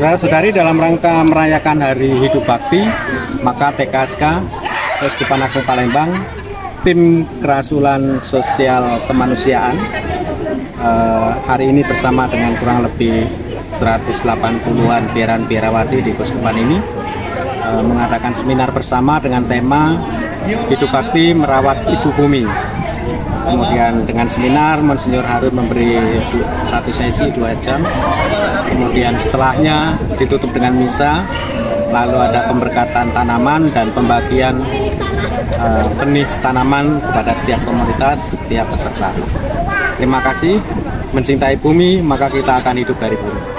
Saudara-saudari, dalam rangka merayakan Hari Hidup Bakti, maka TKSK Keuskupan Agung Palembang, tim Kerasulan Sosial Kemanusiaan hari ini bersama dengan kurang lebih 180-an biaran-biarawati di Keuskupan ini mengadakan seminar bersama dengan tema Hidup Bakti Merawat Ibu Bumi. Kemudian dengan seminar Monsinyur Harun memberi satu sesi 2 jam. Kemudian setelahnya ditutup dengan misa, lalu ada pemberkatan tanaman dan pembagian benih tanaman kepada setiap komunitas, setiap peserta. Terima kasih. Mencintai bumi, maka kita akan hidup dari bumi.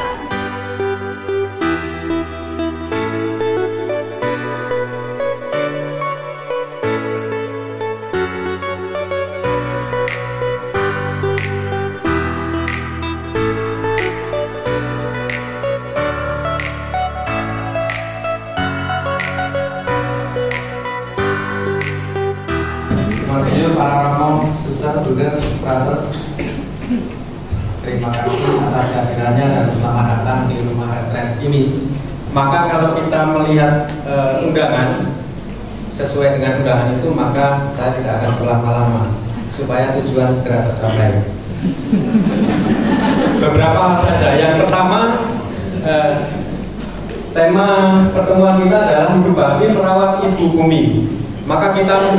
Monsinyur, para romo, suster, bruder, frater, terima kasih atas kehadirannya dan selamat datang di rumah retret ini. Maka kalau kita melihat undangan sesuai dengan undangan itu, maka saya tidak akan berlama-lama supaya tujuan segera tercapai. Beberapa hal saja. Yang pertama, tema pertemuan kita adalah Hidup Bakti Merawat Ibu Bumi. Maka kita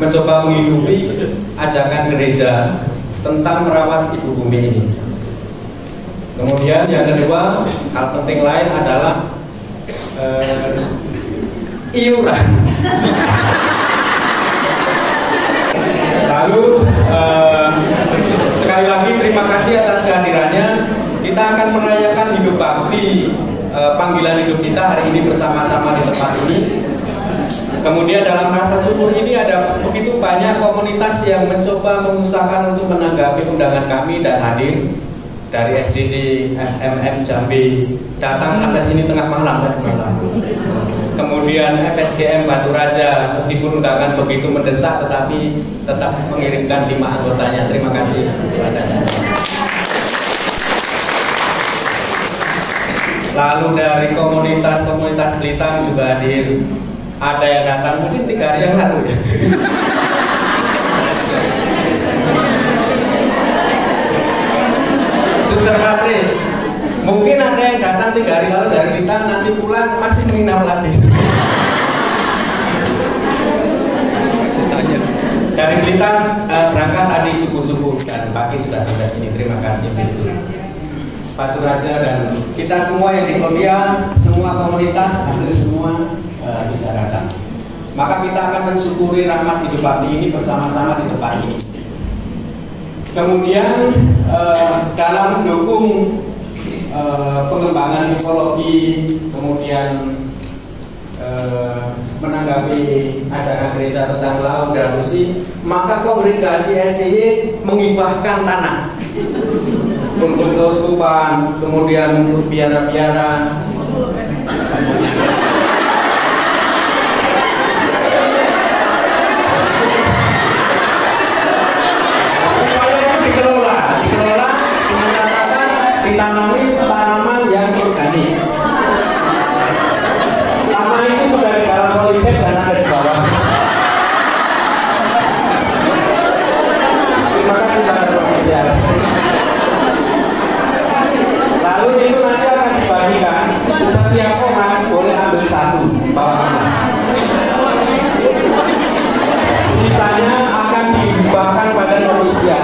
mencoba menghidupi ajakan gereja tentang merawat ibu bumi ini. Kemudian yang kedua, hal penting lain adalah iuran. Lalu sekali lagi terima kasih atas kehadirannya. Kita akan merayakan Hidup Bakti, panggilan hidup kita hari ini bersama-sama di tempat ini. Kemudian dalam rasa syukur ini ada begitu banyak komunitas yang mencoba mengusahakan untuk menanggapi undangan kami dan hadir dari SJD FMM Jambi, datang sampai sini tengah malam. Kemudian FSGM Batu Raja, meskipun undangan begitu mendesak tetapi tetap mengirimkan 5 anggotanya. Terima kasih. Lalu dari komunitas-komunitas Blitar juga hadir. Ada yang datang mungkin 3 hari yang lalu ya. Suster Patris, mungkin ada yang datang 3 hari lalu dari kita, nanti pulang masih menginap lagi. Dari Blitar berangkat tadi subuh-subuh dan pagi sudah sampai sini. Terima kasih Batu Raja dan kita semua yang di Kodia, semua komunitas, hampir semua bisa datang. Maka kita akan mensyukuri rahmat Hidup Bakti ini bersama-sama di tempat ini. Kemudian dalam mendukung pengembangan ekologi, kemudian menanggapi ajakan gereja tentang laut dan bersih, maka kongregasi SCY menghibahkan tanah untuk keuskupan, kemudian untuk biara-biara. Ditanami tanaman yang organik. Tanah itu sudah di dalam polybag dan ada di bawah. Terima kasih para pekerja. Lalu itu nanti akan dibagikan. Setiap orang boleh ambil 1 bawa. Sisanya akan dihibahkan pada manusia.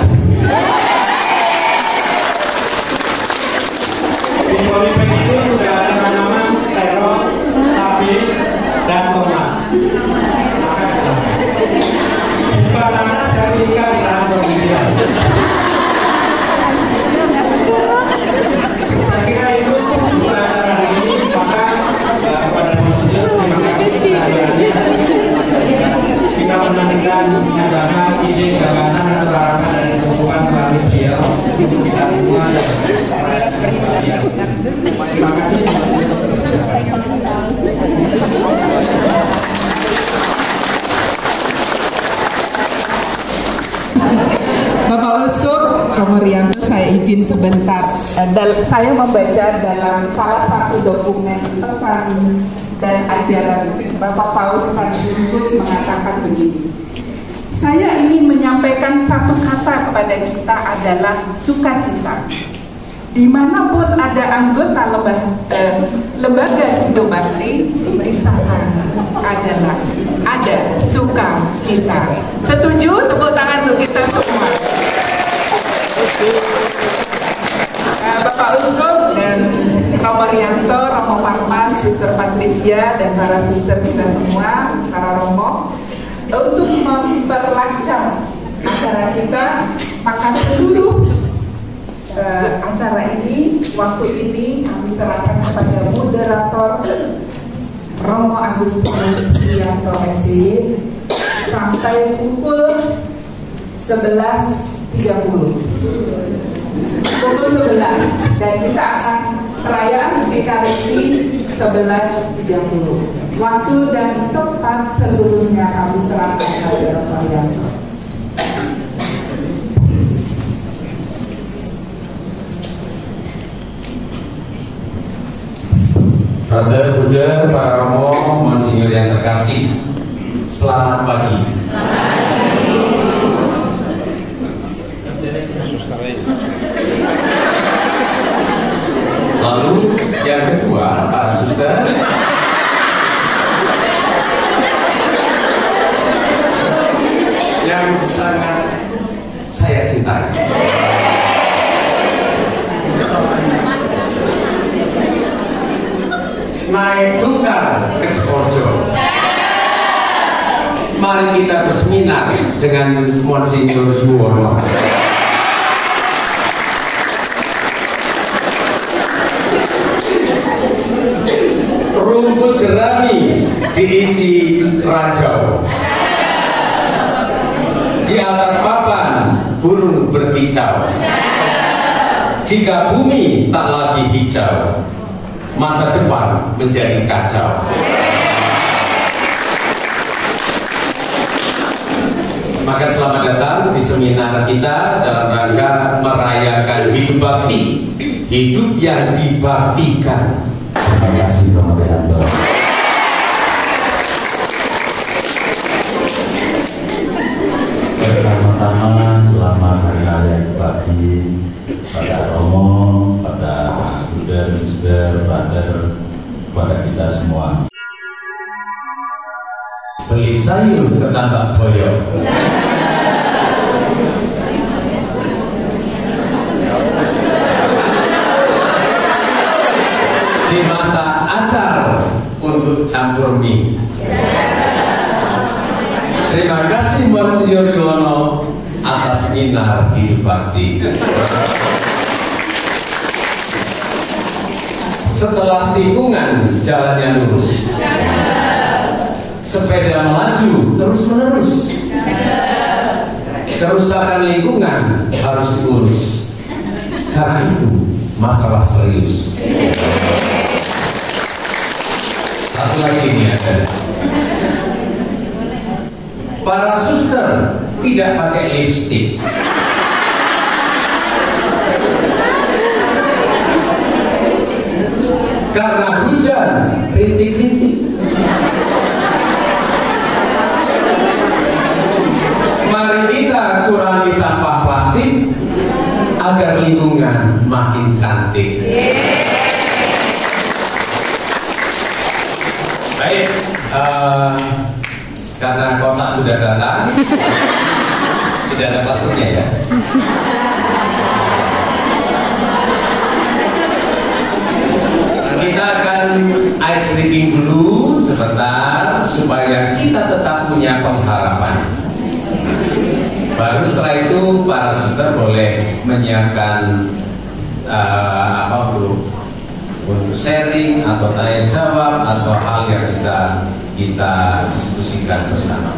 Di polybag itu sudah ada tanaman terong, cabai, dan tomat. Maka silakan. Jika tanah sertifikat di tanah provinsial. Saya kira itu untuk acara hari ini. Maka kepada Monsinyur terima kasih kehadirannya. Kita menantikan ajakan, ide, gagasan, atau harapan dari keuskupan melalui beliau untuk kita semua yang merayakan kembali. Terima kasih. Bapak Uskup Romo Rianto, saya izin sebentar. Saya membaca dalam salah satu dokumen pesan dan ajaran Bapak Paus Fransiskus mengatakan begini. Saya ingin menyampaikan satu kata kepada kita adalah sukacita. Dimanapun ada anggota lembaga hidup bakti, berisakan adalah ada sukacita. Setuju? Tepuk tangan untuk kita semua. Bapak Uskup dan Romo Rianto, Romo Parman, Sister Patricia dan para sister kita semua, para Romo, untuk memperlancar acara kita, maka seluruh acara ini, waktu ini kami serahkan kepada moderator Romo Agustinus Rianto SI sampai pukul 11.30. Pukul 11, dan kita akan perayaan Ekaristi 11.30. Waktu dan tempat seluruhnya kami serahkan kepada Romo Rianto. Brother, Bruder, para Romo, Monsinyur yang terkasih, selamat pagi. Lalu yang kedua, Pak Suster, yang sangat saya cintai. Naik tunggal ke Sekojo. Mari kita berseminar dengan Monsinyur Yuwono. Rumput jerami diisi rajau. Di atas papan burung berkicau. Jika bumi tak lagi hijau, masa depan menjadi kacau. Maka selamat datang di seminar kita dalam rangka merayakan hidup bakti, hidup yang dibaktikan. Terima kasih Romo Rianto. Pertama-tama selamat hari raya bakti pada Romo, pada Bruder, Sister, Brother, kepada kita semua. Beli sayur ke Tambak Boyo. Di masa acar untuk campur mie. Terima kasih Monsinyur Yuwono atas seminar hidup bakti. Setelah tikungan jalannya lurus, sepeda melaju terus-menerus, kerusakan lingkungan harus diurus, karena itu masalah serius. Satu lagi ini ada, para suster tidak pakai lipstik. Karena hujan rintik-rintik. Mari kita kurangi sampah plastik agar lingkungan makin cantik. Baik, karena kotak sudah datang, tidak ada klasternya ya. Kita akan ice breaking dulu sebentar supaya kita tetap punya pengharapan. Baru setelah itu para suster boleh menyiapkan untuk sharing atau tanya jawab atau hal yang bisa kita diskusikan bersama.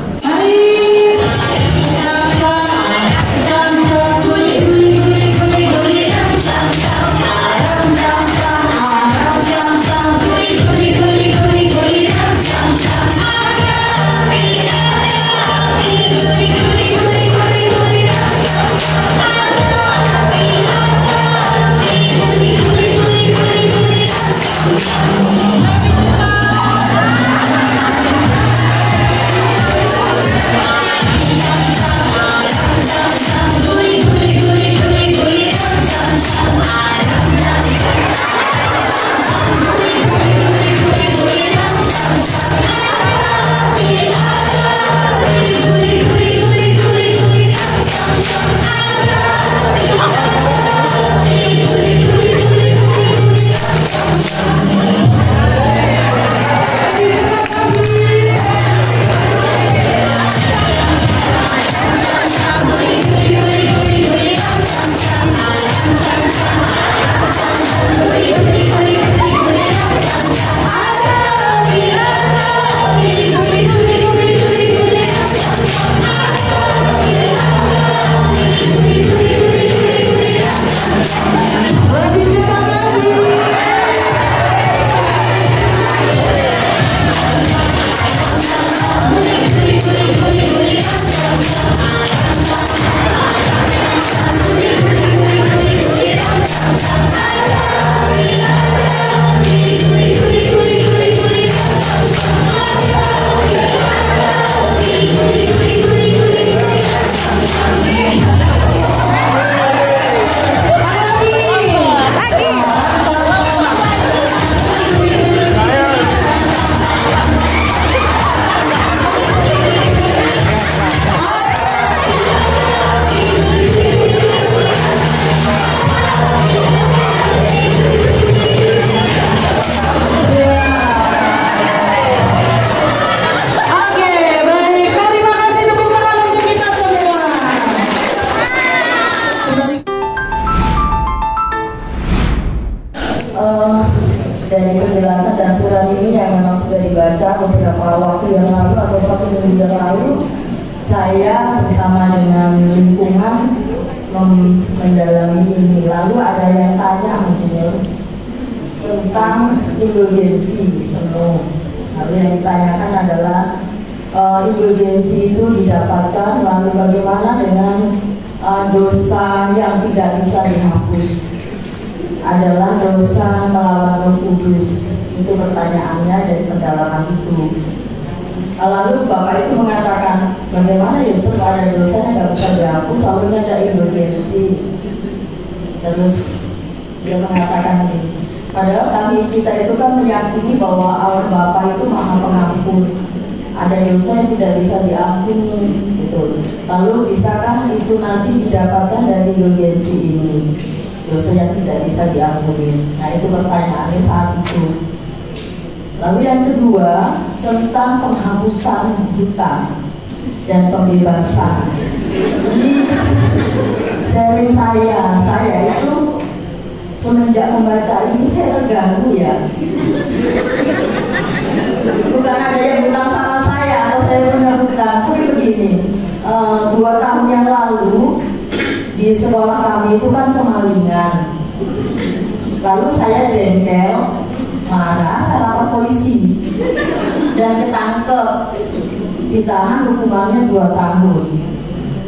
saya bersama dengan lingkungan mendalami ini. Lalu ada yang tanya Monsinyur tentang indulgensi penuh. Lalu yang ditanyakan adalah indulgensi itu didapatkan, lalu bagaimana dengan dosa yang tidak bisa dihapus? Adalah dosa melawan Roh Kudus. Itu pertanyaannya dari pendalaman itu. Lalu Bapak itu mengatakan, bagaimana Yusuf ada dosa yang tidak bisa dihapus, lalu ada indulgensi. Terus dia mengatakan ini, padahal kita itu kan meyakini bahwa Allah Bapa itu Maha Pengampun. Ada dosa yang tidak bisa diampuni, gitu. Lalu bisakah itu nanti didapatkan dari indulgensi ini? Dosa yang tidak bisa diampuni. Nah, itu pertanyaannya saat itu. Lalu yang kedua tentang penghapusan hutang dan pembebasan. Jadi sharing saya itu semenjak membaca ini saya terganggu ya. Bukan ada yang hutang sama saya atau saya punya hutang, tapi begini. 2 tahun yang lalu di sekolah kami itu kan kemalingan. Lalu saya jengkel, marah, saya lapor polisi dan ketangkep, ditahan, hukumannya 2 tahun.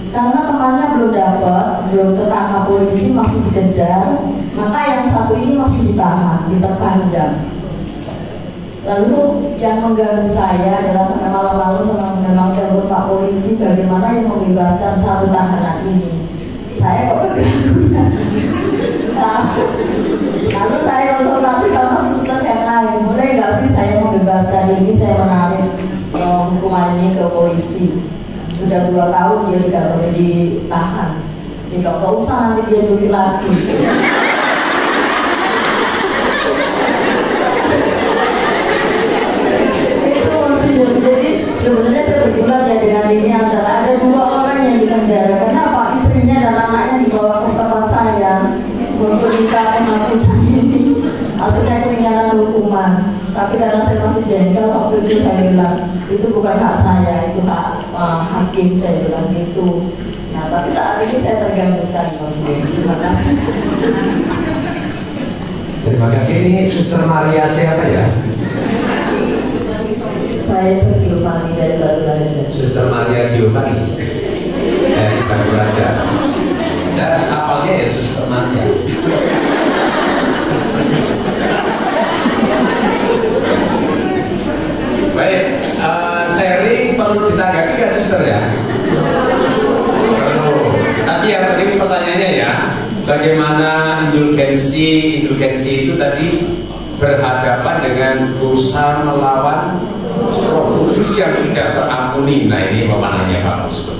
Karena temannya belum ketangkap polisi, masih dikejar, maka yang satu ini masih ditahan, diperpanjang. Lalu yang mengganggu saya adalah sampai malam-malam memang telepon Pak Polisi, bagaimana yang membebaskan satu tahanan ini. Saya kok keganggu ya. Lalu saya konsultasi sama suster yang lain, boleh nggak sih saya membebaskan ini, saya menarik hukuman ini ke polisi. Sudah 2 tahun dia tidak boleh ditahan. Tidak usah nanti dia duit lagi. Itu masih jadi sebenarnya saya bergulat ya dengan ini, antara ada 2 orang yang dipenjara. Kenapa? Istrinya dan anaknya dibawa ke tempat saya untuk minta penghapusan ini. Maksudnya keringanan hukuman. Tapi karena saya masih jengkel, waktu itu saya bilang itu bukan hak saya, itu hak hakim, saya bilang gitu. Nah, tapi saat ini saya terganggu sekali, Mas. Terima kasih. Terima kasih. Ini Suster Maria siapa ya? Saya Giovanni dari Batu Raja. Suster Maria Giovanni dari Batu Raja. Saya apalnya ya Suster Maria. Baik, sharing perlu ditanggapi nggak Suster ya? Perlu. Tapi yang penting pertanyaannya ya, bagaimana indulgensi itu tadi berhadapan dengan dosa melawan Roh Kudus yang tidak terampuni. Nah, ini pemanahnya Pak Uskup.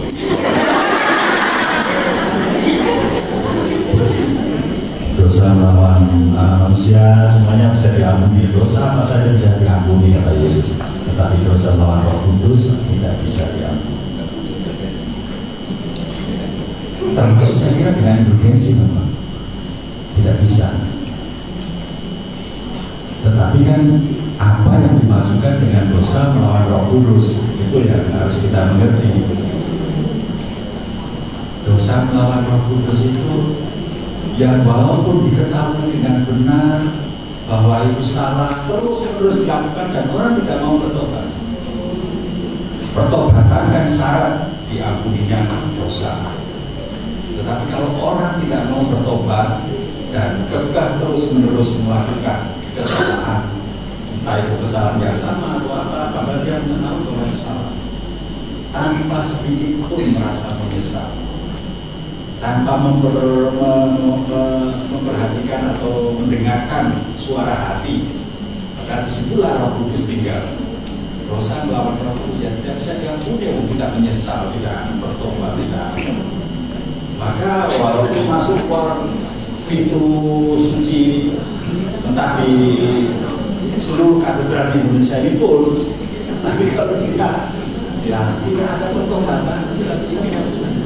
Dosa melawan manusia semuanya bisa diampuni. Dosa apa saja bisa diampuni, kata Yesus. Tetapi dosa melawan Roh Kudus tidak bisa diampuni. Termasuk saya kira dengan indulgensi memang tidak bisa. Tetapi kan apa yang dimasukkan dengan dosa melawan Roh Kudus itu yang harus kita mengerti. Dosa melawan Roh Kudus itu yang walaupun diketahui dengan benar bahwa itu salah, terus dilakukan dan orang tidak mau bertobat. Pertobatan kan syarat diampuninya dosa. Tetapi kalau orang tidak mau bertobat dan kekeh terus-menerus melakukan kesalahan, entah itu kesalahan yang sama atau apa, padahal dia tahu bahwa itu salah, tanpa sedikit pun merasa menyesal, tanpa memperhatikan atau mendengarkan suara hati, maka disitulah Roh Kudus tinggal. Dosa melawan Roh Kudus yang tidak bisa diampuni, tidak menyesal, tidak bertobat, tidak. Maka walaupun masuk pintu suci, entah di seluruh katedral di Indonesia ini pun, tapi kalau tidak ada pertobatan, tidak bisa diampuni.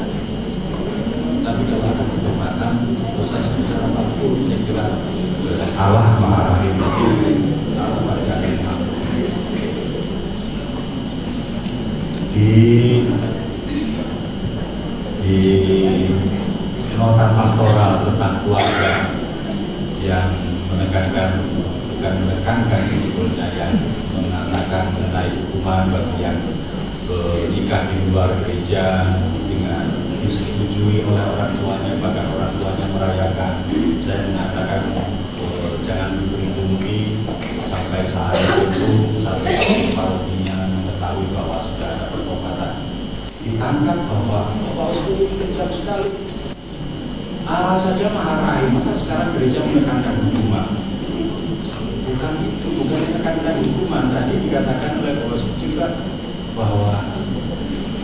Tapi kalau ada pertobatan, dosa sebesar apapun, saya kira Allah Maha Rahim itu Allah pasti akan mengampuni. di nota pastoral tentang keluarga yang menekankan, bukan menekankan sebetulnya, yang mengatakan mengenai hukuman bagi yang menikah di luar gereja dengan disetujui oleh orang tuanya, bahkan orang tuanya merayakan. Saya mengatakan jangan ditunggu sampai saat itu, sampai parokinya mengetahui bahwa sudah ada pertobatan, ditangkap bahwa Bapak Uskup itu besar sekali, arah saja marahi. Maka sekarang gereja menekankan hukuman. Bukan itu, bukan menekankan hukuman. Tadi dikatakan oleh Bapak Uskup juga bahwa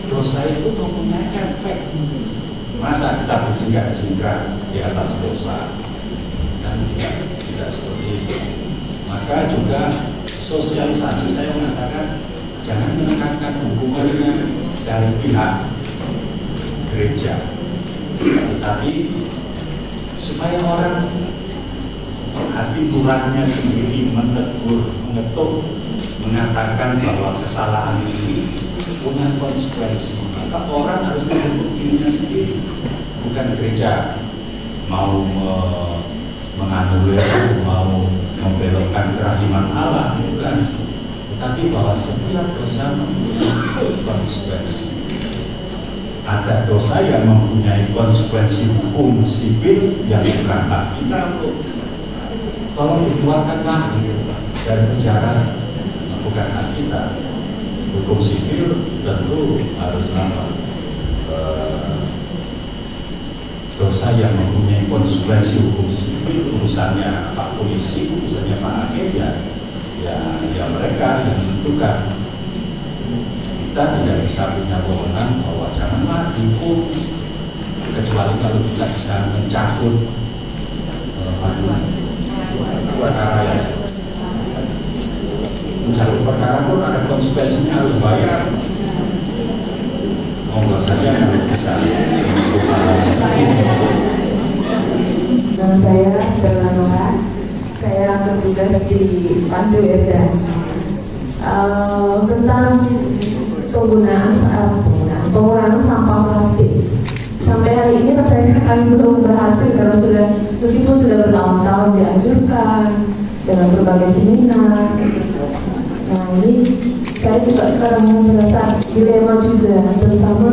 dosa itu mempunyai efek. Masa kita berjingkrak-jingkrak di atas dosa? Dan tidak seperti itu. Maka juga sosialisasi, saya mengatakan jangan menekankan hukumannya dari pihak gereja, tetapi supaya orang hati nuraninya sendiri menegur, mengetuk, mengatakan bahwa kesalahan ini punya konsekuensi. Maka orang harus mengutuk dirinya sendiri, bukan gereja mau menganulir, mau membelokkan kerahiman Allah, bukan. Tetapi bahwa setiap dosa mempunyai konsekuensi. Ada dosa yang mempunyai konsekuensi hukum sipil yang bukan hak kita untuk tolong dikeluarkanlah dari penjara, bukan hak kita. Hukum sipil tentu harus dosa yang mempunyai konsekuensi hukum sipil, urusannya Pak Polisi, urusannya Pak Hakim, ya mereka yang menentukan. Kita tidak bisa punya wewenang bahwa janganlah dihukum, kecuali kalau kita bisa mencabut perkara yang mencabut perkara pun ada konsekuensinya, harus bayar. Monggo saja kalau bisa. Nama saya Stella Noha, saya bertugas di Pandu Edan. Tentang penggunaan sampah plastik. Sampai hari ini rasanya kami belum berhasil karena meskipun sudah bertahun-tahun dianjurkan dengan berbagai seminar. Nah ini saya juga sekarang merasa dilema juga, terutama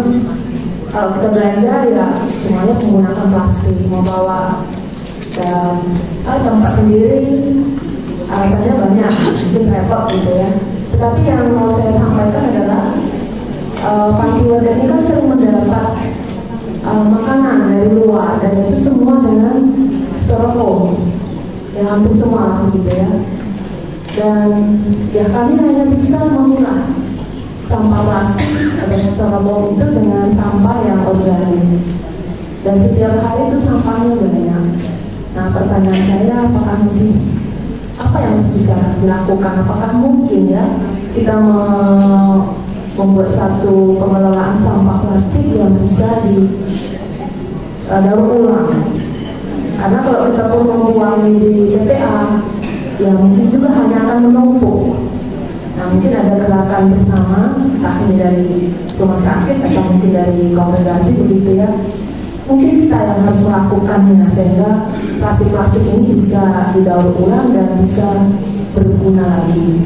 kalau kita belanja ya semuanya menggunakan plastik, mau bawa dan tempat sendiri alasannya banyak, mungkin repot gitu ya. Tetapi yang mau saya sampaikan adalah panti warga ini kan sering mendapat makanan dari luar, dan itu semua dengan styrofoam, yang hampir semua gitu ya. Dan ya kami hanya bisa memilah sampah plastik atau styrofoam itu dengan sampah yang organik, dan setiap hari itu sampahnya banyak. Nah pertanyaan saya, apakah apa yang bisa dilakukan? Apakah mungkin ya kita membuat satu pengelolaan sampah plastik yang bisa daur ulang? Karena kalau kita pun membuang di TPA, ya mungkin juga hanya akan menumpuk. Nah mungkin ada gerakan bersama, entah ini dari rumah sakit atau mungkin dari kongregasi begitu ya. Mungkin kita yang harus melakukannya sehingga plastik-plastik ini bisa didaur ulang dan bisa berguna lagi.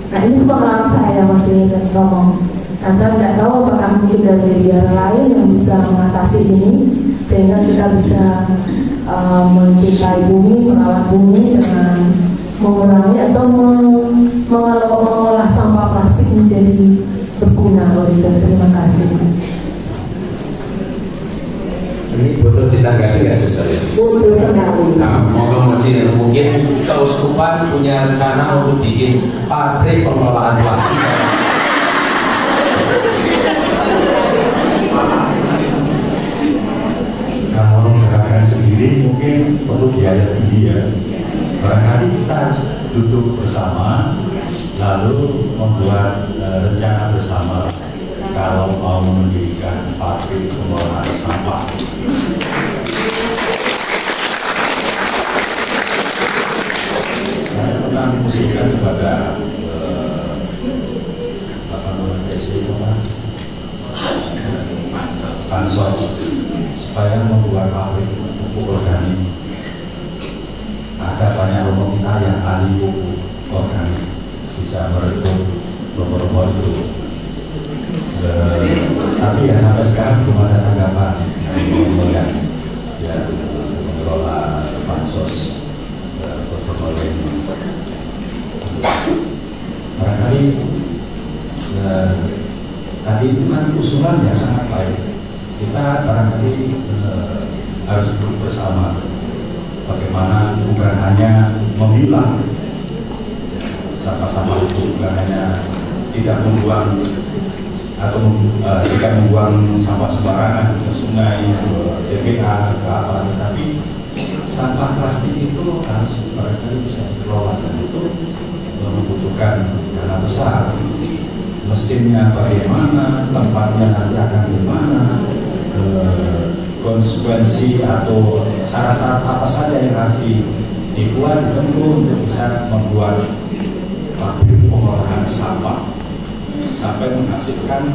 Nah ini pengalaman saya masih ngomong. Dan saya tidak tahu apakah mungkin dari media lain yang bisa mengatasi ini sehingga kita bisa mencintai bumi, merawat bumi dengan mengurangi atau mengolah sampah plastik menjadi berguna. Terima kasih. Ini betul ditanggapi nggak Saudara? Betul sekali. Nah, mungkin keuskupan punya rencana untuk bikin pabrik pengelolaan plastik. Kalau gerakan sendiri mungkin perlu biaya tinggi ya. Barangkali kita duduk bersama, lalu membuat rencana bersama kalau mau mendirikan pabrik pengelolaan sampah. Saya pernah mengusulkan kepada Pak bansos supaya membuat pabrik pupuk organik. Ada banyak rombongan kita yang ahli pupuk organik bisa merekrut nomor-nomor itu. Tapi ya sampai sekarang belum ada tanggapan yang mengelola bansos gubernur ini. Barangkali tadi itu kan usulan yang sangat baik. Kita barangkali harus duduk bersama bagaimana bukan hanya memilah sampah-sampah itu, bukan hanya tidak membuang atau tidak membuang sampah sembarangan ke sungai, ke TPA, ke apa, tetapi sampah plastik itu harus barangkali bisa dikelola, dan itu membutuhkan dana besar. Mesinnya bagaimana, tempatnya nanti akan gimana, konsekuensi atau syarat-syarat apa saja yang harus dibuat tentu untuk bisa membuat pabrik pengolahan sampah sampai menghasilkan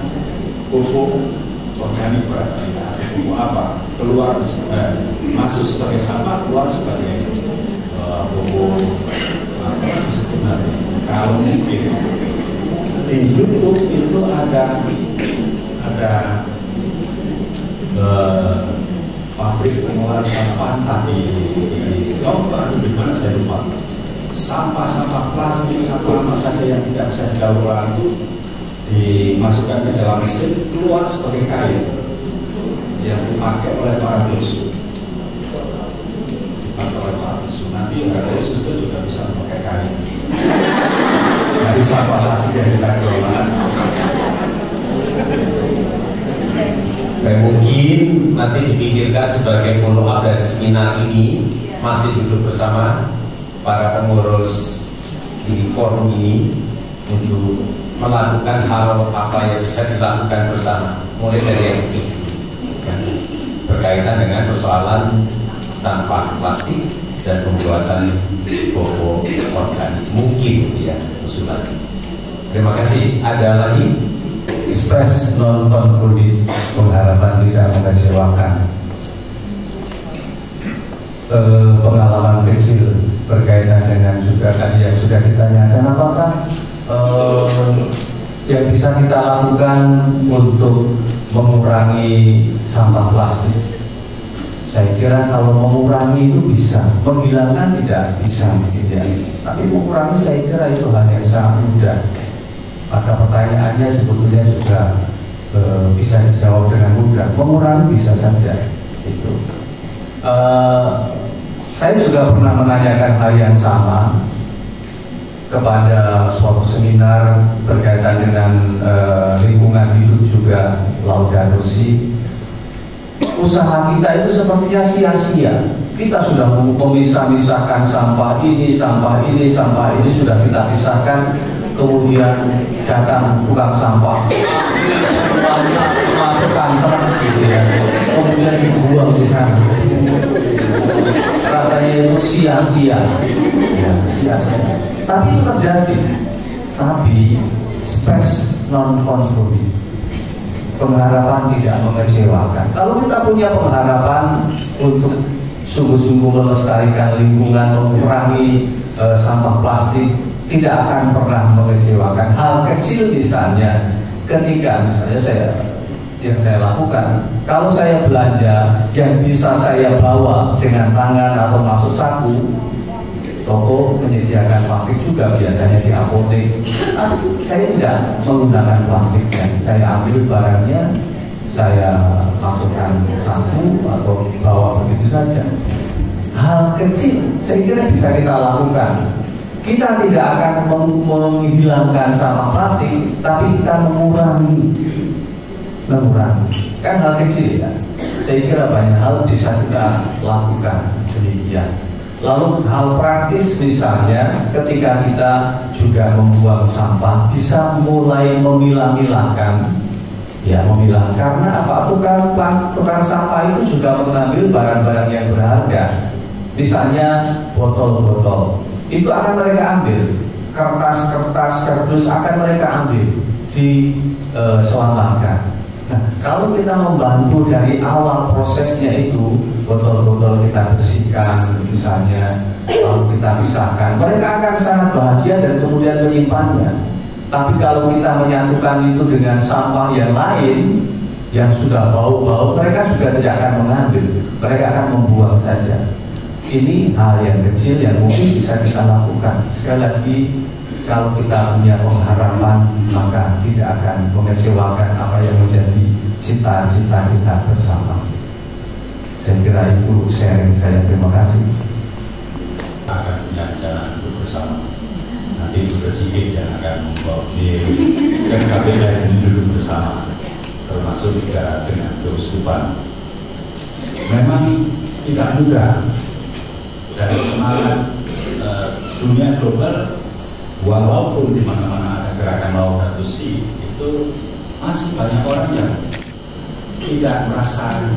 pupuk organik berarti pupuk apa keluar masuk sebagai sampah, keluar sebagai pupuk apa sebenarnya. Kalau mungkin di YouTube itu ada pabrik pengolahan sampah, entah di Jombang atau di mana saya lupa. Sampah-sampah plastik, sampah apa saja yang tidak bisa didaur ulang itu dimasukkan ke dalam mesin, keluar sebagai kain yang dipakai oleh para bisu. Nanti ada susu juga bisa memakai kain dari sampah plastik yang kita kelola. Dan mungkin nanti dipikirkan sebagai follow up dari seminar ini, masih duduk bersama para pengurus di forum ini untuk melakukan hal apa yang bisa dilakukan bersama, mulai dari yang kecil berkaitan dengan persoalan sampah plastik dan pembuatan pupuk organik. Mungkin ya usulan. Terima kasih. Ada lagi? Express non-conformity, pengharapan tidak mengecewakan. Pengalaman kecil berkaitan dengan juga tadi yang sudah ditanyakan, apakah yang bisa kita lakukan untuk mengurangi sampah plastik? Saya kira kalau mengurangi itu bisa, menghilangkan tidak bisa, tidak. Tapi mengurangi saya kira itu hal yang sangat mudah. Maka pertanyaannya sebetulnya juga bisa dijawab dengan mudah. Mengurangi bisa saja. Itu. Saya juga pernah menanyakan hal yang sama kepada suatu seminar berkaitan dengan lingkungan hidup juga Laudato Si. Usaha kita itu sepertinya sia-sia. Kita sudah memisah-misahkan sampah ini, sampah ini, sampah ini sudah kita pisahkan. Kemudian datang tukang sampah, semuanya masuk kantor, gitu ya. Kemudian dibuang di sana. Rasanya itu sia-sia, ya, sia-sia. Tapi itu terjadi. Tapi space non-conformity, pengharapan tidak mengecewakan. Kalau kita punya pengharapan untuk sungguh-sungguh melestarikan lingkungan, mengurangi sampah plastik, tidak akan pernah mengecewakan. Hal kecil misalnya, ketika misalnya yang saya lakukan, kalau saya belanja yang bisa saya bawa dengan tangan atau masuk saku, toko menyediakan plastik juga biasanya di apotek. Saya tidak menggunakan plastiknya, saya ambil barangnya, saya masukkan saku atau bawa begitu saja. Hal kecil saya kira bisa kita lakukan. Kita tidak akan menghilangkan sampah plastik, tapi kita mengurangi. Kan hal kecil ya. Saya kira banyak hal bisa kita lakukan demikian. Lalu hal praktis misalnya ketika kita juga membuang sampah bisa mulai memilah-milahkan. Ya, memilah, karena apa? Tukang sampah itu juga mengambil barang-barang yang berharga. Misalnya botol-botol, itu akan mereka ambil, kertas, kardus akan mereka ambil, diselamatkan. Nah, kalau kita membantu dari awal prosesnya itu, botol-botol kita bersihkan misalnya, lalu kita pisahkan, mereka akan sangat bahagia dan kemudian menyimpannya. Tapi kalau kita menyatukan itu dengan sampah yang lain yang sudah bau-bau, mereka juga tidak akan mengambil, mereka akan membuang saja. Ini hal yang kecil yang mungkin bisa kita lakukan. Sekali lagi, kalau kita punya pengharapan, maka tidak akan mengecewakan apa yang menjadi cita-cita kita bersama. Saya kira itu sharing saya. Terima kasih. Akan punya rencana untuk bersama. Nanti Presiden yang akan membawa dan KPK ini duduk bersama, termasuk juga dengan keuskupan. Memang tidak mudah. Dari semangat dunia global, walaupun di mana-mana ada gerakan laut dan bersih, itu masih banyak orang yang tidak merasa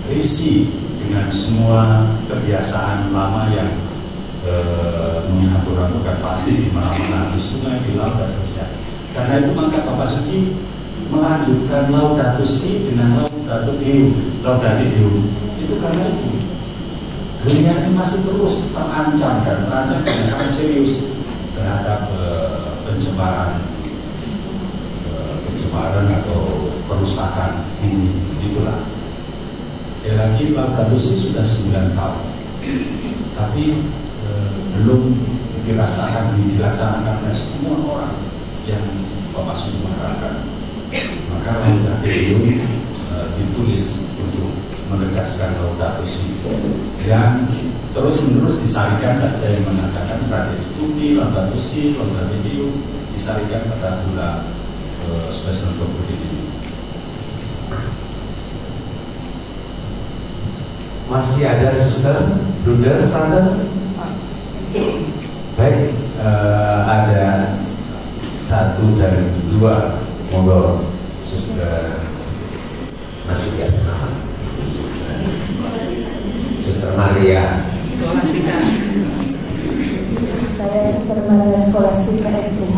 risih dengan semua kebiasaan lama yang mengatur-aturkan plastik di mana-mana, di sungai, di laut dan seterusnya. Karena itu maka Bapak Suki melanjutkan laut dan bersih dengan laut dan hiu. Itu karena itu dunia ini masih terus terancam dengan sangat serius terhadap pencemaran atau perusakan bumi. Itulah. Sekali lagi laut dan bersih sudah 9 tahun, tapi belum dilaksanakan oleh semua orang yang Bapak Suki mengharapkan. Maka laut dan hiu ditulis untuk menegaskan laut dan bersih yang terus-menerus disarikan. Dan saya mengatakan tradisi studi laut dan bersih, laut dan hiu disarikan pada bulan spesial COVID ini. Masih ada suster, bruder, tante? Baik, ada 1 dan 2. Monggo, suster masuk ya. Suster Maria. Saya Suster Maria Skolastika FCH.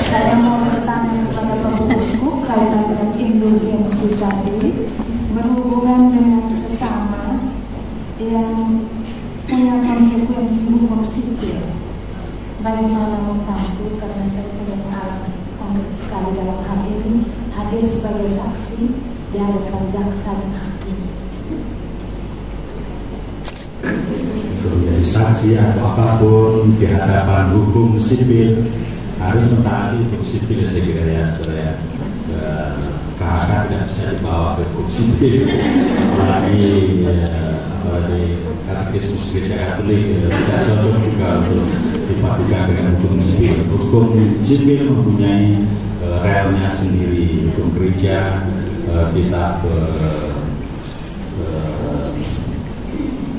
Saya mau bertanya kepada Bapak Uskup kaitan dengan indulgensi tadi berhubungan dengan sesama yang punya konsekuensi hukum sipil. Bagaimana membantu, karena saya punya pengalaman konkret sekali dalam hal ini, hadir sebagai saksi di hadapan jaksa dan hakim. Menjadi saksi atau apapun di hadapan hukum sipil harus mentaati hukum sipil, saya kira ya, saudara. KHK tidak bisa dibawa ke hukum sipil, apalagi katekismus gereja Katolik tidak cocok juga untuk dipadukan dengan hukum sipil. Hukum sipil mempunyai realnya sendiri. Hukum gereja kitab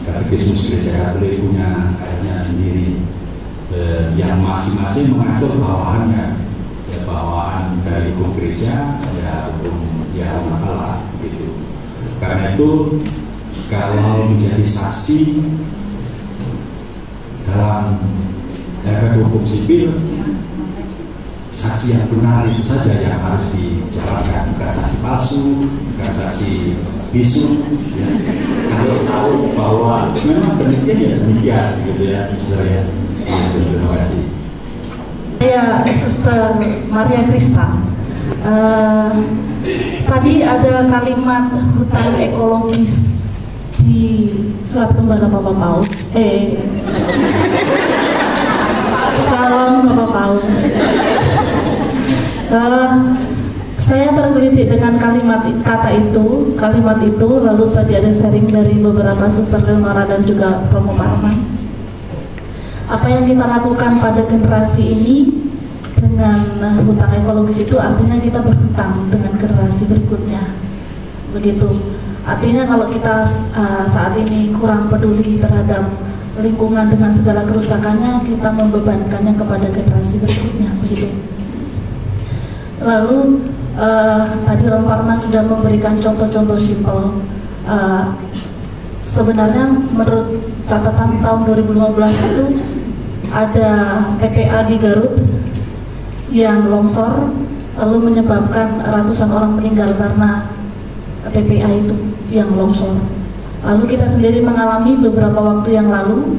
katekismus gereja Katolik punya realnya sendiri, yang masing-masing mengatur bawahannya. Bawaan dari hukum gereja, ya hukum ya masalah begitu. Karena itu kalau menjadi saksi dalam hukum sipil, saksi yang benar itu saja yang harus dijalankan, bukan saksi palsu, bukan saksi bisu. Ya. Kalau tahu bahwa memang demikian ya demikian, gitu ya, misalnya. Terima kasih. Saya Suster Maria Krista. Tadi ada kalimat hutan ekologis di surat kembali Bapak Paus. Salam Bapak Paus. Saya tergelitik dengan kalimat itu, lalu tadi ada sharing dari beberapa suster Leonora dan juga Romo Parman. Apa yang kita lakukan pada generasi ini dengan hutang ekologis itu artinya kita berhutang dengan generasi berikutnya. Begitu. Artinya kalau kita saat ini kurang peduli terhadap lingkungan dengan segala kerusakannya, kita membebankannya kepada generasi berikutnya. Begitu. Lalu tadi Romo Parman sudah memberikan contoh-contoh simpel. Sebenarnya menurut catatan tahun 2015 itu ada TPA di Garut yang longsor lalu menyebabkan ratusan orang meninggal karena TPA itu yang longsor. Lalu kita sendiri mengalami beberapa waktu yang lalu,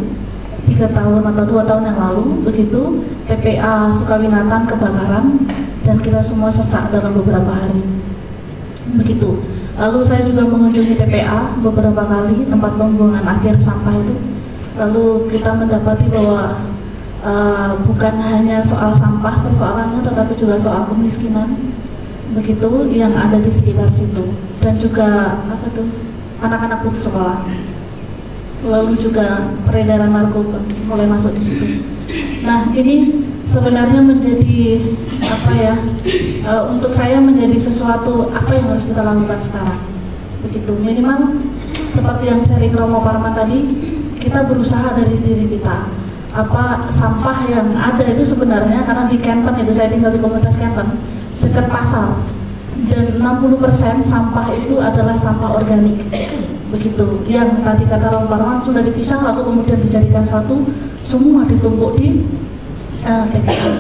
3 tahun atau 2 tahun yang lalu begitu, TPA Sukawinatan kebakaran dan kita semua sesak dalam beberapa hari begitu. Lalu saya juga mengunjungi TPA beberapa kali, tempat pembuangan akhir sampah itu. Lalu kita mendapati bahwa bukan hanya soal sampah persoalannya, tetapi juga soal kemiskinan begitu yang ada di sekitar situ, dan juga anak-anak putus sekolah. Lalu juga peredaran narkoba mulai masuk di situ. Nah, ini sebenarnya menjadi untuk saya menjadi sesuatu apa yang harus kita lakukan sekarang begitu. Minimal seperti yang sharing Romo Parman tadi, kita berusaha dari diri kita. Apa sampah yang ada itu sebenarnya, karena di Kenten itu saya tinggal di komunitas Kenten dekat pasar, dan 60% sampah itu adalah sampah organik begitu, yang tadi kata Romo Parman sudah dipisah lalu kemudian dijadikan satu, semua ditumpuk di TPA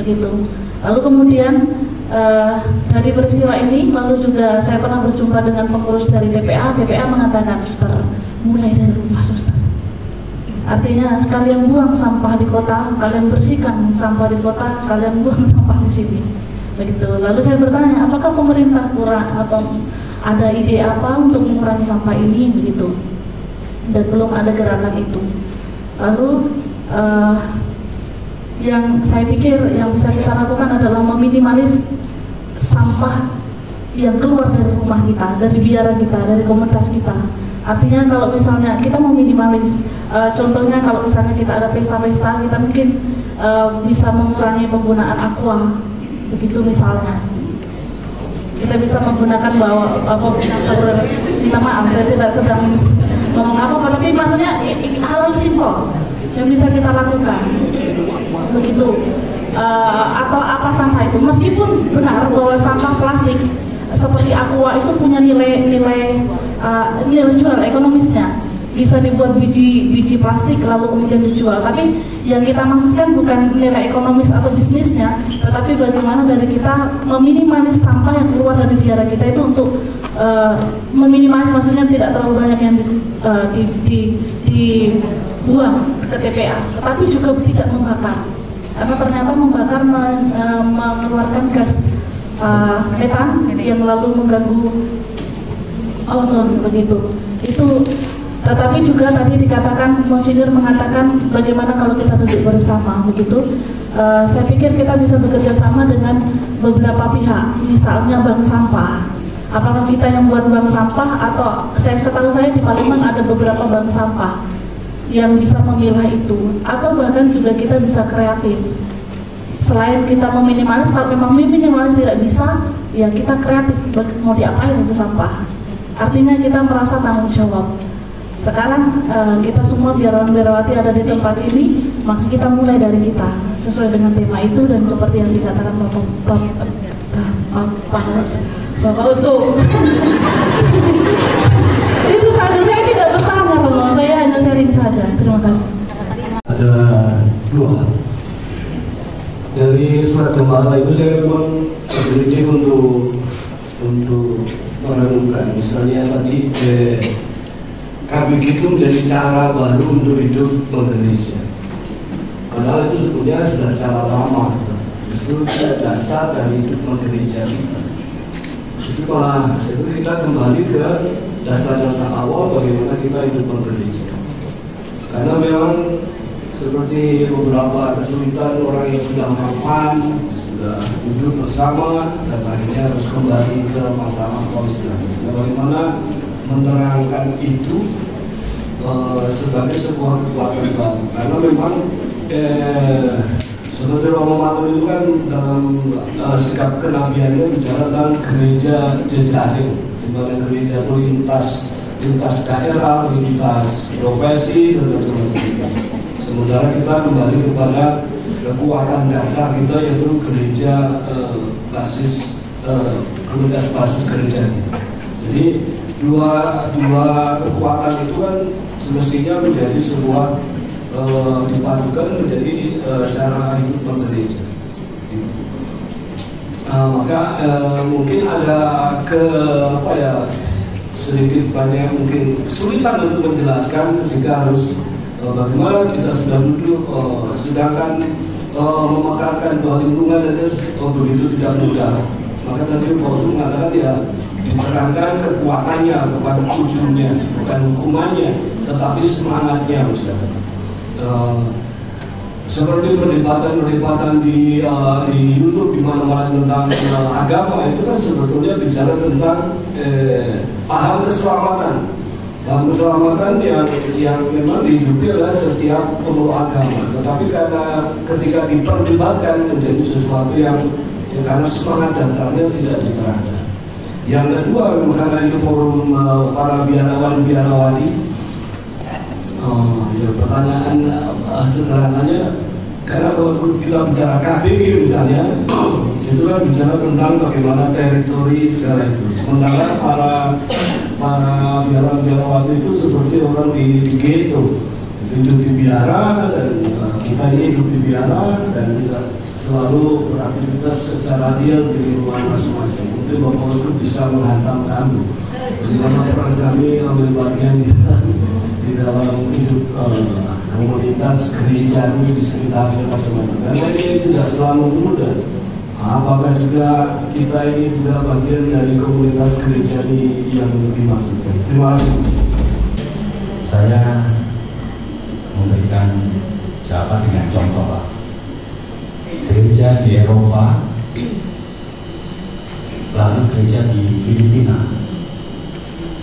begitu. Lalu kemudian dari peristiwa ini, lalu juga saya pernah berjumpa dengan pengurus dari TPA mengatakan, suster, mulai dari rumah suster. Artinya sekalian buang sampah di kota, kalian bersihkan sampah di kota, kalian buang sampah di sini begitu. Lalu saya bertanya, apakah pemerintah kurang atau ada ide apa untuk mengurangi sampah ini begitu, dan belum ada gerakan itu. Lalu yang saya pikir yang bisa kita lakukan adalah meminimalis sampah yang keluar dari rumah kita, dari biara kita, dari komunitas kita. Artinya kalau misalnya kita mau minimalis, contohnya kalau misalnya kita ada pesta-pesta, kita mungkin bisa mengurangi penggunaan aqua begitu misalnya. Kita bisa menggunakan minta maaf saya tidak sedang ngomong apa, tapi maksudnya hal simpel yang bisa kita lakukan begitu. Atau apa sampah itu, meskipun benar bahwa sampah plastik seperti aqua itu punya nilai jual ekonomisnya, bisa dibuat biji plastik lalu kemudian dijual, tapi yang kita maksudkan bukan nilai ekonomis atau bisnisnya, tetapi bagaimana dari kita meminimalis sampah yang keluar dari biara kita itu untuk meminimalis, maksudnya tidak terlalu banyak yang dibuang ke TPA, tetapi juga tidak membakar, karena ternyata membakar mengeluarkan gas metan yang lalu mengganggu ozon begitu. Itu tetapi juga tadi dikatakan, Monsinyur mengatakan bagaimana kalau kita duduk bersama begitu. Saya pikir kita bisa bekerja sama dengan beberapa pihak, misalnya bank sampah. Apakah kita yang buat bank sampah, atau setahu saya di Palembang ada beberapa bank sampah yang bisa memilah itu, atau bahkan juga kita bisa kreatif. Selain kita meminimalis, kalau memang minimalis tidak bisa, ya kita kreatif, mau diapain itu sampah. Artinya kita merasa tanggung jawab. Sekarang kita semua biarawan-biarawati ada di tempat ini, maka kita mulai dari kita sesuai dengan tema itu, dan seperti yang dikatakan Bapak Uskup. Itu saja, saya tidak bertanya, Romo, saya hanya sharing saja. Terima kasih. Ada 2. Dari surat gembala itu saya memang berpikir untuk merenungkan, misalnya tadi kami itu menjadi cara baru untuk hidup bergereja. Padahal itu sebetulnya sudah cara lama, justru dasar dari hidup bergereja kita. Justru malah kita kembali ke dasar-dasar awal bagaimana kita hidup bergereja. Karena memang seperti beberapa kesulitan orang yang sudah mapan, sudah hidup bersama, dan akhirnya harus kembali ke masalah konstitusi. Bagaimana menerangkan itu sebagai sebuah kekuatan baru, karena memang seperti Romo Matur itu kan dalam sikap kenabiannya bicara tentang gereja jejaring, di mana gereja itu lintas daerah, lintas profesi dan macam-macam. Sementara kita kembali kepada kekuatan dasar kita, yaitu gereja basis komunitas basis gereja. Jadi dua kekuatan itu kan semestinya menjadi sebuah dipadukan menjadi cara hidup bergereja. Maka mungkin ada sedikit banyak mungkin kesulitan untuk menjelaskan ketika harus bagaimana kita sudah duduk, sedangkan memakarkan bahwa lingkungan itu begitu tidak mudah. Maka tadi Pak Usu mengatakan ya diterangkan kekuatannya, bukan ujungnya, bukan hukumannya, tetapi semangatnya, Ustaz. Seperti perdebatan di YouTube di mana-mana tentang agama itu kan sebetulnya bicara tentang paham keselamatan. Paham keselamatan yang memang dihidupi oleh setiap pemeluk agama. Tetapi karena ketika diperdebatkan menjadi sesuatu yang karena semangat dasarnya tidak diterangkan. Yang kedua, karena itu forum para biarawati. Pertanyaan sederhananya, karena kalau kita bicara KBG misalnya, itu kan bicara tentang bagaimana teritori segala itu. Sementara para biarawati itu seperti orang di ghetto, hidup di biara, dan kita ini hidup di biara dan tidak selalu beraktivitas secara real di lingkungan masing-masing. Mungkin Bapak Usu bisa menghantam kami bagaimana peran kami ambil bagian di dalam hidup komunitas gereja di sekitarnya macam-macam. Karena ini tidak selalu mudah. Apakah juga kita ini juga bagian dari komunitas gereja yang dimaksudkan? Terima kasih. Saya memberikan jawaban dengan contoh Pak. Gereja di Eropa, lalu gereja di Filipina.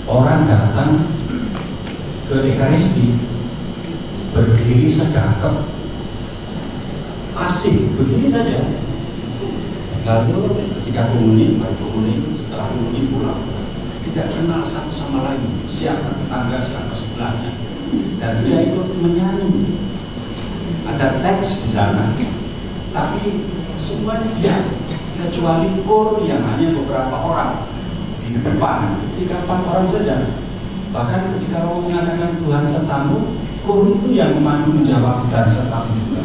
Orang datang ke Ekaristi berdiri sedekap, pasif begini saja. Lalu ketika komuni, setelah komuni pulang, tidak kenal satu sama lain, siapa tetangga siapa sebelahnya, dan dia ikut menyanyi. Ada teks di sana, tapi semuanya diam, kecuali kor yang hanya beberapa orang di depan, 3-4 orang saja. Bahkan ketika Romo mengatakan Tuhan sertamu, kor itu yang memandu menjawab dan sertamu juga.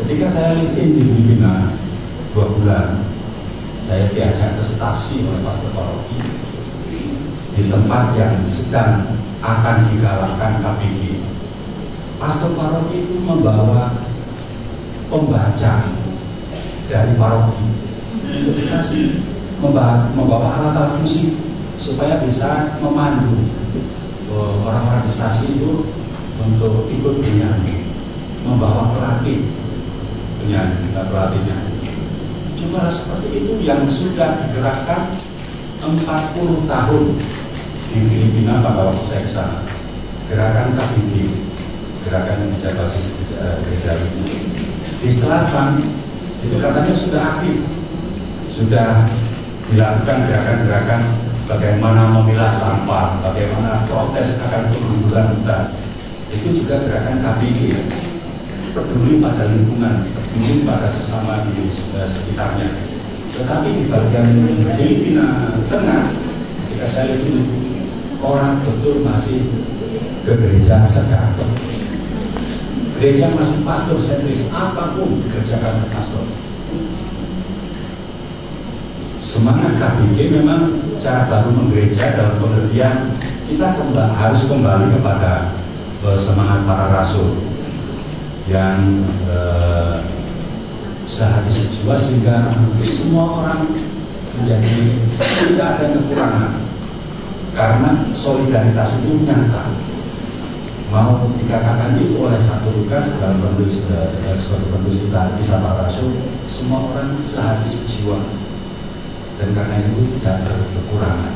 Ketika saya LinkedIn di Filipina 2 bulan, saya diajak ke stasi oleh pastor paroki di tempat yang sedang akan digalakkan KBG. Pastor paroki itu membawa pembaca dari paroki untuk stasi, membawa alat-alat musik supaya bisa memandu orang-orang di stasi itu untuk ikut menyanyi, membawa pelatih penyanyi dan pelatihnya. Cuma seperti itu yang sudah digerakkan 40 tahun di Filipina pada waktu saya ke sana. Gerakan KBG, gerakan yang menjaga basis gereja ini. Di selatan itu katanya sudah aktif, sudah dilakukan gerakan-gerakan bagaimana memilah sampah, bagaimana protes akan perlindungan hutan. Itu juga gerakan KBG, peduli pada lingkungan, peduli pada sesama di sekitarnya. Tetapi di bagian Filipina Tengah, ketika saya lihat itu orang betul masih ke gereja sedekap. Gereja masih pastor sentris, apapun dikerjakan oleh pastor. Semangat KBG memang cara baru menggereja dalam pengertian kita harus kembali kepada semangat para rasul yang sehati sejiwa sehingga semua orang menjadi tidak ada kekurangan karena solidaritas itu nyata. Mau dikatakan itu oleh satu Lukas dalam penulis kita kisah para rasul, semua orang sehati sejiwa dan karena itu tidak ada kekurangan.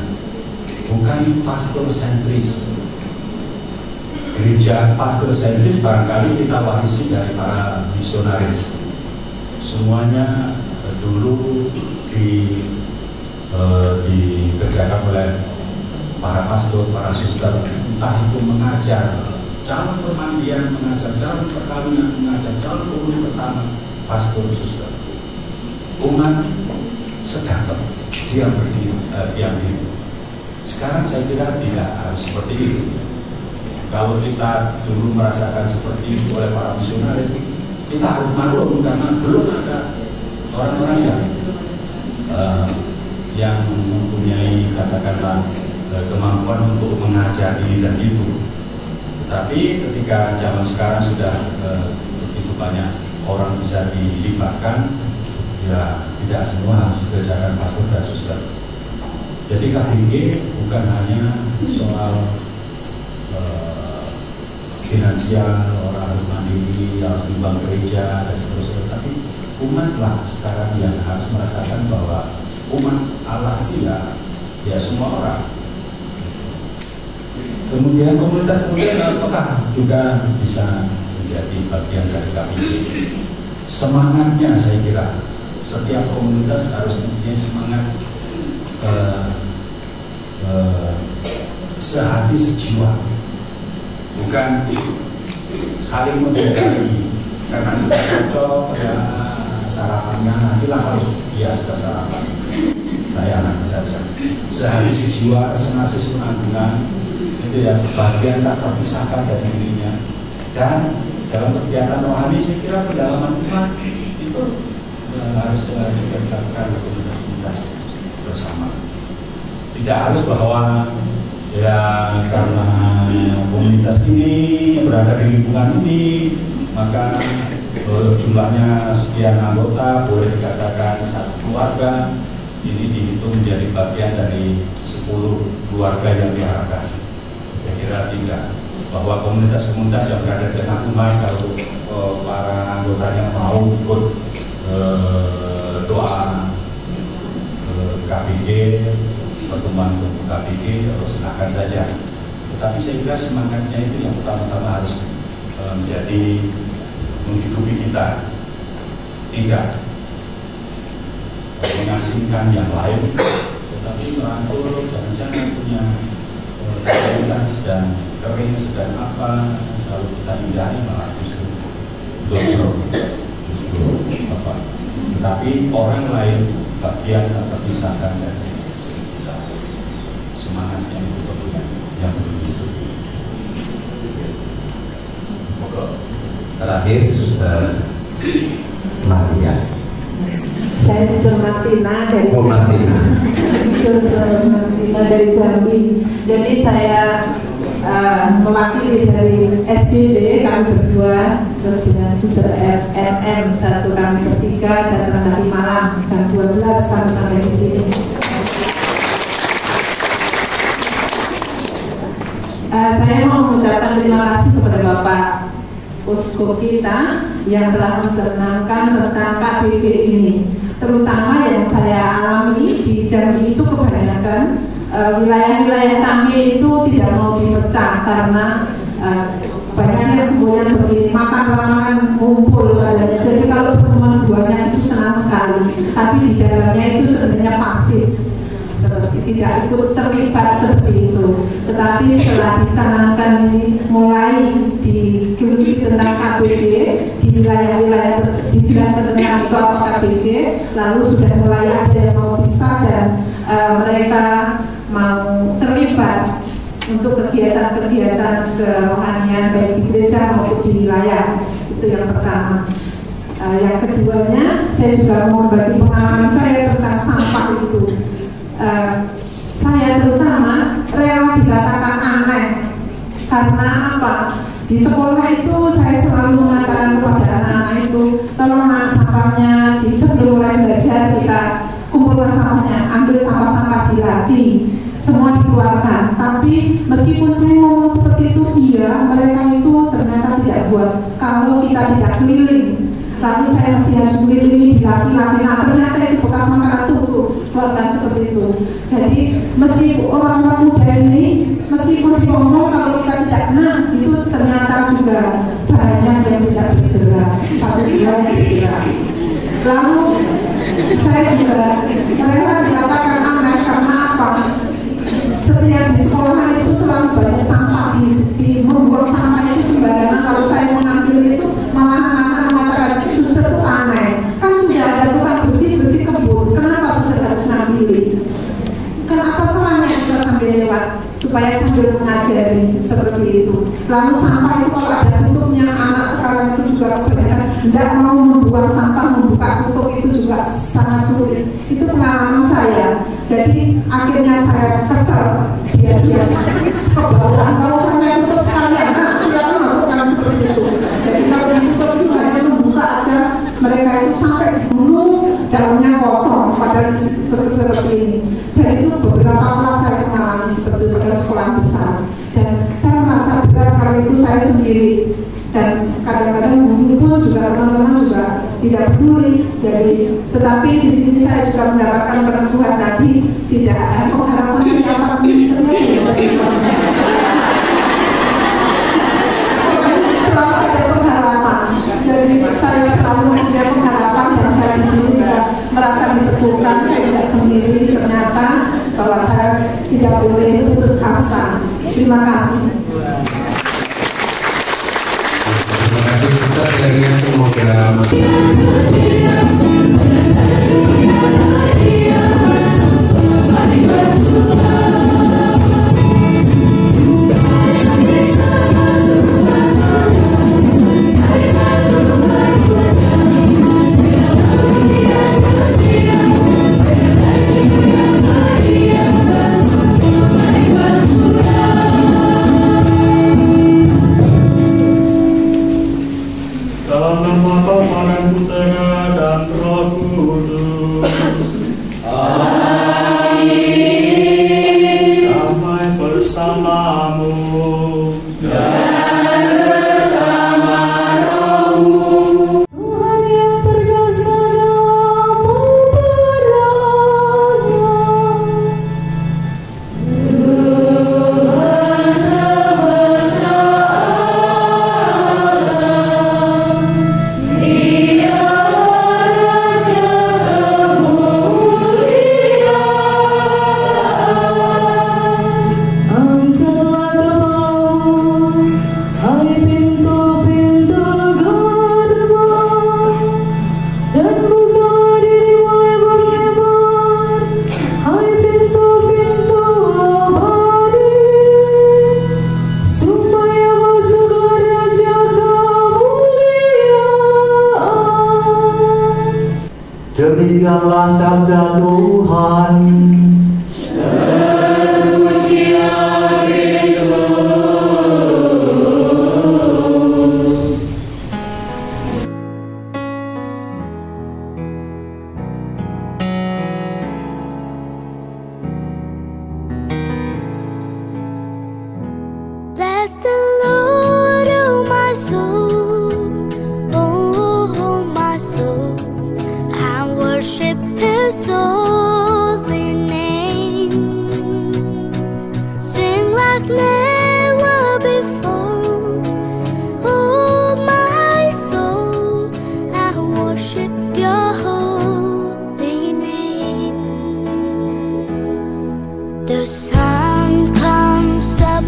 Bukan pastor sentris. Gereja pastor sentris barangkali kita warisi dari para misionaris. Semuanya dulu dikerjakan oleh para pastor, para suster, entah itu mengajar calon pemandian, mengajar calon perkawinan, mengajar calon pemulih pertama, pastor, suster. Umat sedekap, diam diri. Sekarang saya kira tidak harus seperti itu. Kalau kita dulu merasakan seperti itu oleh para misionaris, kita harus maklum karena belum ada orang-orang yang mempunyai katakanlah kemampuan untuk mengajari dan itu. Tapi ketika zaman sekarang sudah begitu banyak orang bisa dilibatkan, ya tidak semua harus berdasarkan pastor dan suster. Jadi KBG bukan hanya soal finansial, orang harus mandiri, harus nyumbang gereja dan seterusnya, tapi umatlah sekarang yang harus merasakan bahwa umat Allah itu ya semua orang. Kemudian komunitas-komunitas apakah juga bisa menjadi bagian dari KBG? Semangatnya saya kira setiap komunitas harus mempunyai semangat sehati sejiwa, bukan saling membedai karena kita cocok ya sarapannya nantilah harus dia sudah sarapan, saya nanti saja. Sehari sejiwa, senasib penanggungan, itu ya bagian tak terpisahkan dari dirinya. Dan dalam kegiatan rohani saya kira pendalaman iman itu harus juga dilakukan oleh komunitas-komunitas bersama. Tidak harus bahwa ya karena komunitas ini berada di lingkungan ini maka jumlahnya sekian anggota, boleh dikatakan satu keluarga, ini dihitung menjadi bagian dari 10 keluarga yang diharapkan. Saya kira tidak, bahwa komunitas-komunitas yang berada di tengah Tuhan, kalau para anggotanya mau ikut doa KBG, pertemuan KBG, silakan saja. Tetapi saya kira semangatnya itu yang pertama-tama harus menjadi menghidupi kita, tidak mengasingkan yang lain, tetapi merangkul dan jangan punya komunitas dan kering sedang apa kalau kita hindari malah justru apa. Tetapi orang lain bagian tak terpisahkan dari kita. Semangatnya itu perlu yang begitu. Terakhir Suster Maria. Saya Suster Martina dari Martina dari Jambi. Jadi saya mewakili dari SJD, kami berdua dengan Suster MM, satu kami bertiga datang dari Malang jam 12 sampai di sini. Saya mau mengucapkan terima kasih kepada Bapak Uskup kita yang telah mencernakan tentang KBG ini, terutama yang saya alami di Jambi itu kebanyakan wilayah-wilayah kami itu tidak mau dipecah karena banyaknya semuanya begini, makan ramangan kumpul adanya. Jadi kalau pertemuan duanya itu senang sekali, tapi di dalamnya itu sebenarnya pasif, seperti tidak ikut terlibat seperti itu. Tetapi setelah dicanangkan ini mulai digeluti tentang KBG di wilayah-wilayah dijelaskan tentang KBG, lalu sudah mulai ada yang mau bisa dan mereka mau terlibat untuk kegiatan-kegiatan kerohanian baik di gereja maupun di wilayah. Itu yang pertama. Yang keduanya, saya juga mau berbagi pengalaman saya tentang sampah itu. Saya terutama rela dikatakan aneh karena apa? Di sekolah itu saya selalu mengatakan kepada anak-anak itu, tolong sampahnya di sebelum mulai belajar kita kumpulkan sampahnya, ambil sampah-sampah di laci, semua dikeluarkan. Tapi meskipun saya ngomong seperti itu, iya, mereka itu ternyata tidak buat kalau kita tidak keliling. Lalu saya masih harus keliling di laci-laci, nah ternyata itu bekas makanan tutup, keluarkan seperti itu. Jadi meskipun orang-orang muda ini, meskipun diomong kalau kita tidak nah, itu ternyata juga banyak yang tidak bergerak, satu yang bergerak. Lalu saya juga mereka dikatakan aneh karena apa? Setiap di sekolah itu selalu banyak sampah, di membuang sampah itu sembarangan. Kalau saya mengambil itu malah anak-anak mengatakan suster itu aneh. Kan sudah ada tukang bersih kebun, kenapa suster harus ngambil? Kenapa salahnya kita sambil lewat supaya sambil mengajari seperti itu. Lalu sampah itu kalau ada tutupnya, anak sekarang itu juga kebanyakan tidak mau membuang sampah, membuka tutup itu juga sangat sulit. Itu pengalaman saya. Jadi akhirnya saya kesel dia kebawaan kalau sampai tutup sekalian, nah silakan masukkan seperti itu. Jadi kalau ditutup itu hanya membuka aja, mereka itu sampai dulu dalamnya kosong padahal seperti ini. Dan itu beberapa kelas saya mengalami seperti itu pada sekolah besar. Dan saya merasa berat kalau itu saya sendiri. Dan kadang-kadang guru pun juga teman-teman juga tidak peduli. Jadi, tetapi di sini saya juga mendapatkan penentuan tadi tidak ada pengharapan yang akan terjadi. Selalu ada pengharapan. Jadi saya selalu punya pengharapan dan saya di sini juga merasa diteguhkan. Saya tidak sendiri ternyata bahwa saya tidak boleh putus asa. Terima kasih. Kita sekalian semoga demikianlah sabda Tuhan. Bless the Lord, oh my soul, oh my soul, and worship His holy name. Sing like never before, oh my soul, and worship Your holy name. The sun comes up,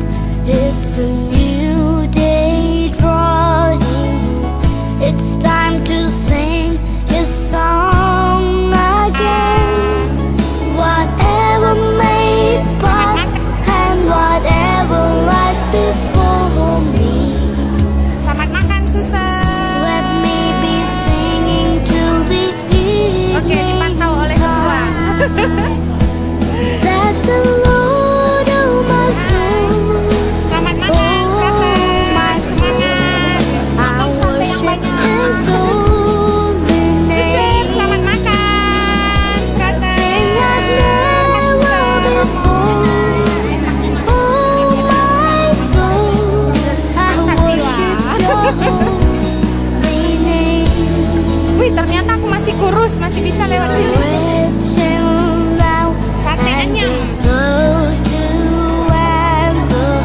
it's a new day drawing. It's time to sing His song again. Whatever may pass and whatever lies before me. Selamat makan, Suster. Let me be singing till the evening. Oke, dipantau oleh ketua. Bless the Lord, oh my soul. Selamat makan, Brother. Semangat. Makan sate yang banyak. Holy name. Selamat makan, Brother. Sing like never before. Oh my soul, I worship Your holy name. Wih, ternyata aku masih kurus, masih bisa lewat sini. Rich and loud and slow to anger.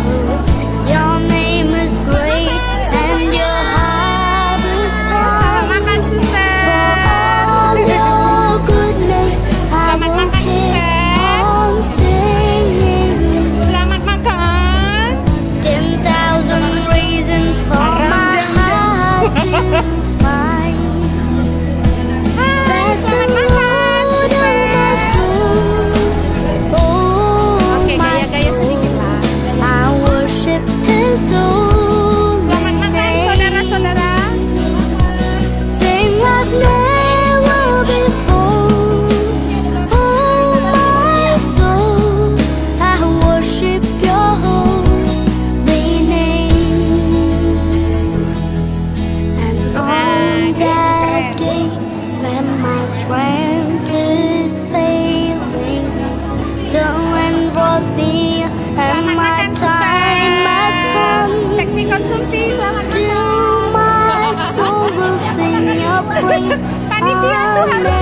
Your name is great and Your heart is kind. Makan, Suster. For all Your goodness, I will keep on singing. Selamat makan. 10,000 reasons for my heart to find. Bless the Lord. konsumsi. Selamat Still my soul will sing your praise. Panitia tuh harus